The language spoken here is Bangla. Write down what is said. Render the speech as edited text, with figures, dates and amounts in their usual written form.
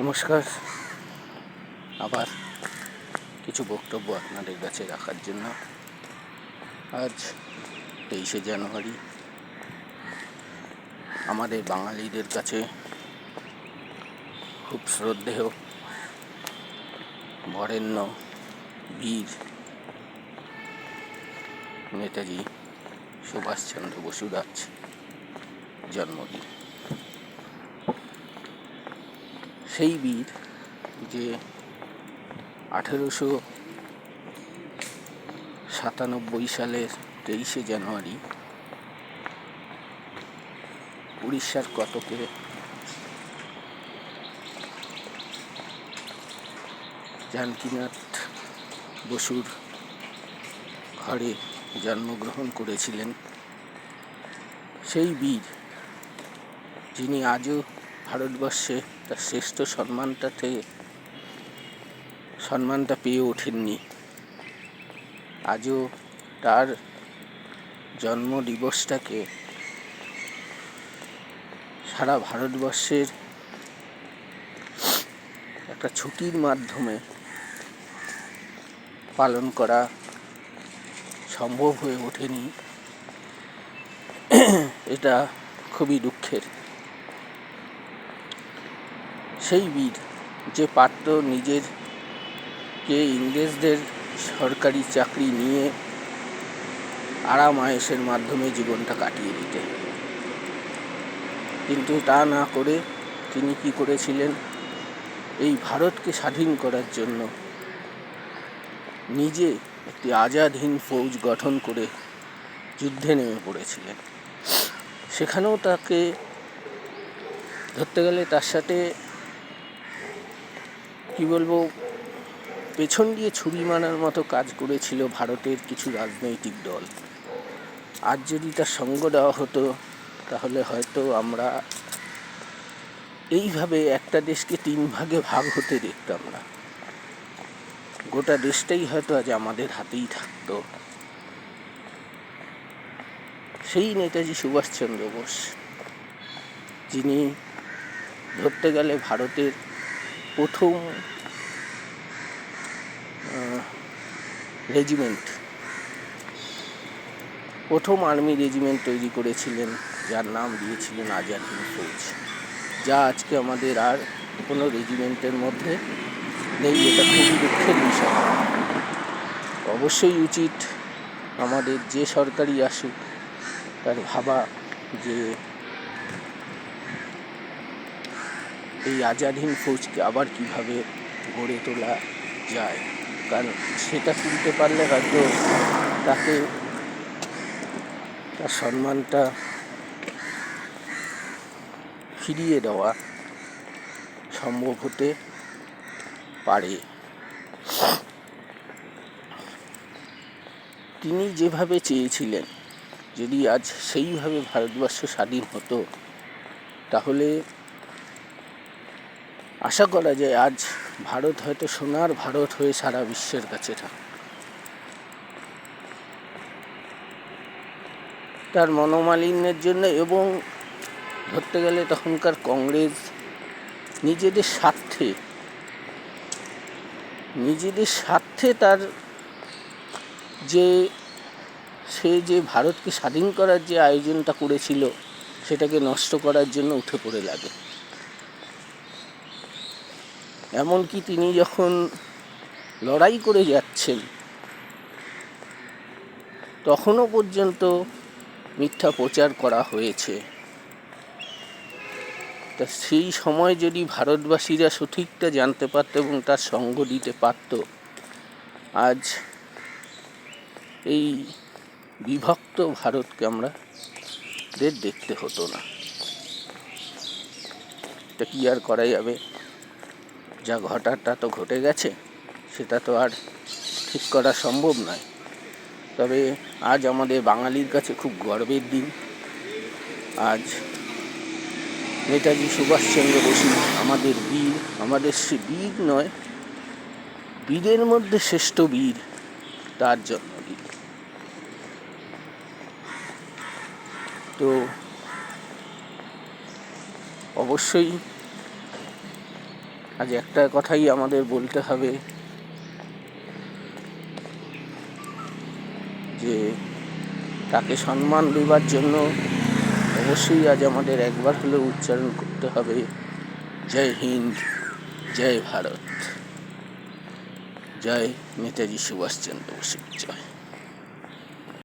নমস্কার। আবার কিছু বক্তব্য আপনাদের কাছে রাখার জন্য। আজ 23শে জানুয়ারি আমাদের বাঙালিদের কাছে খুব শ্রদ্ধেয় বরেণ্য বীর নেতাজি সুভাষচন্দ্র বসুর আজ জন্মদিন। সেই বীর যে 1897 সালের 23শে জানুয়ারি উড়িষ্যার কটকে জানকীনাথ বসুর ঘরে জন্মগ্রহণ করেছিলেন। সেই বীর যিনি আজও ভারতবর্ষে তার শ্রেষ্ঠ সম্মানটা পেয়ে ওঠেননি। আজও তার জন্মদিবসটাকে সারা ভারতবর্ষের একটা ছুটির মাধ্যমে পালন করা সম্ভব হয়ে ওঠেনি। এটা খুবই দুঃখের। সেই বীর যে পারত নিজেরকে ইংরেজদের সরকারি চাকরি নিয়ে আরাম আয়েসের মাধ্যমে জীবনটা কাটিয়ে দিতে, কিন্তু তা না করে তিনি কি করেছিলেন, এই ভারতকে স্বাধীন করার জন্য নিজে একটি আজাদ হিন্দ ফৌজ গঠন করে যুদ্ধে নেমে পড়েছিলেন। সেখানেও তাকে ধরতে গেলে তার সাথে পেছন দিয়ে ছুরি মারার মতো কাজ করেছিল ভারতের কিছু রাজনৈতিক দল। আজ যদি তার সঙ্গ দেওয়া হতো তাহলে হয়তো আমরা এইভাবে একটা দেশকে 3 ভাগে ভাগ হতে দেখতাম না। গোটা দেশটাই হয়তো আজ আমাদের হাতেই থাকতো। সেই নেতাজি সুভাষচন্দ্র বোস, যিনি ধরতে গেলে ভারতের প্রথম আর্মি রেজিমেন্ট তৈরি করেছিলেন, যার নাম দিয়েছিলেন আজাদ হিন্দ ফৌজ, যা আজকে আমাদের আর কোনো রেজিমেন্টের মধ্যে নেই। এটা খুবই দুঃখের বিষয়। অবশ্যই উচিত আমাদের যে সরকারই আসুক তার ভাবা যে এই আজাদ হিন্দ ফৌজকে আবার কিভাবে গড়ে তোলা যায়, কারণ সেটা তুলতে পারলে হয়তো তাকে তার সম্মানটা ফিরিয়ে দেওয়া সম্ভব হতে পারে। তিনি যেভাবে চেয়েছিলেন, যদি আজ সেইভাবে ভারতবর্ষ স্বাধীন হতো তাহলে আশা করা যায় আজ ভারত হয়তো সোনার ভারত হয়ে সারা বিশ্বের কাছে থাকত। তার মনোমালিন্যের জন্য এবং ধরতে গেলে তখনকার কংগ্রেস নিজেদের স্বার্থে তার সে যে ভারতকে স্বাধীন করার যে আয়োজনটা করেছিল সেটাকে নষ্ট করার জন্য উঠে পড়ে লাগে। এমনকি তিনি যখন লড়াই করে যাচ্ছেন তখনও পর্যন্ত মিথ্যা প্রচার করা হয়েছে। তা সেই সময় যদি ভারতবাসীরা সঠিকটা জানতে পারত এবং তার সঙ্গ দিতে পারত, আজ এই বিভক্ত ভারতকে আমাদের দেখতে হতো না। এটা কি আর করা যাবে? যা ঘটার তা তো ঘটে গেছে, সেটা তো আর ঠিক করা সম্ভব নয়। তবে আজ আমাদের বাঙালির কাছে খুব গর্বের দিন। আজ নেতাজি সুভাষচন্দ্র বসু আমাদের বীর, আমাদের সে বীর নয়, বীরের মধ্যে শ্রেষ্ঠ বীর, তার জন্মদিন। তো অবশ্যই আজ একটা কথাই আমাদের বলতে হবে, যে তাকে সম্মান দেবার জন্য অবশ্যই আজ আমাদের একবার হলেও উচ্চারণ করতে হবে, জয় হিন্দ, জয় ভারত, জয় নেতাজি সুভাষচন্দ্র বসু, জয়।